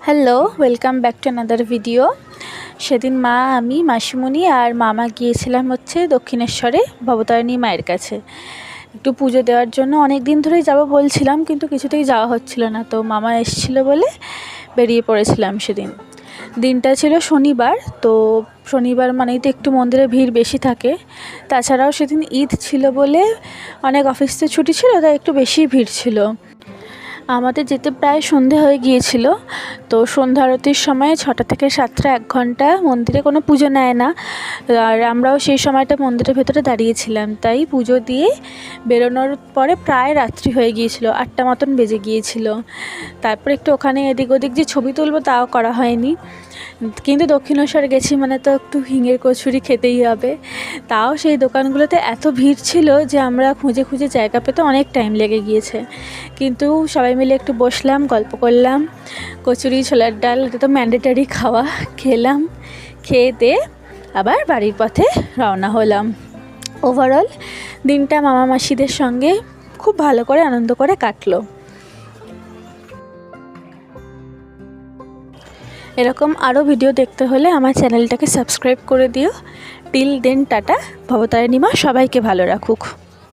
Hello, welcome back to another video. সেদিন মা, আমি, মাসিমণি আর মামা গিয়েছিলাম দক্ষিণেশ্বরে ভবতারিণী মায়ের কাছে একটু পুজো দেওয়ার জন্য। অনেক দিন ধরেই যাব বলছিলাম, কিন্তু কিছুতেই যাওয়া হচ্ছিল না। তো মামা এসেছিল বলে বেরিয়ে পড়েছিলাম সেদিন। দিনটা ছিল শনিবার। তো শনিবার মানেই তো একটু মন্দিরে ভিড় বেশি থাকে। তাছাড়াও সেদিন ঈদ ছিল বলে অনেক অফিস তো ছুটি ছিল, তাই একটু বেশি ভিড় ছিল। আমাদের যেতে প্রায় সন্ধে হয়ে গিয়েছিল। তো সন্ধ্যা আরতির সময় 6টা থেকে 7টা 1 ঘন্টা মন্দিরে কোনো পুজো নেয় না, আর আমরাও সেই সময়টা মন্দিরের ভেতরে দাঁড়িয়েছিলাম। তাই পুজো দিয়ে বেরোনোর পরে প্রায় রাত্রি হয়ে গিয়েছিল, 8টা মতন বেজে গিয়েছিল। তারপর একটু ওখানে এদিক ওদিক যে ছবি তুলবো তাও করা হয়নি। কিন্তু দক্ষিণেশ্বর গেছি মানে তো একটু হিঙের কচুরি খেতেই হবে। তাও সেই দোকানগুলোতে এত ভিড় ছিল যে আমরা খুঁজে খুঁজে জায়গা পেতে অনেক টাইম লেগে গিয়েছে। কিন্তু সবাই মিলে একটু বসলাম, গল্প করলাম। কচুরি, ছোলার ডাল, এটা তো ম্যান্ডেটারি খাওয়া, খেলাম। খেয়ে দিয়ে আবার বাড়ির পথে রওনা হলাম। ওভারঅল দিনটা মামা মাসিদের সঙ্গে খুব ভালো করে আনন্দ করে কাটলো। এরকম আরও ভিডিও দেখতে হলে আমার চ্যানেলটাকে সাবস্ক্রাইব করে দিও। Till then tata. ভবতারিণী মা সবাইকে ভালো রাখুক।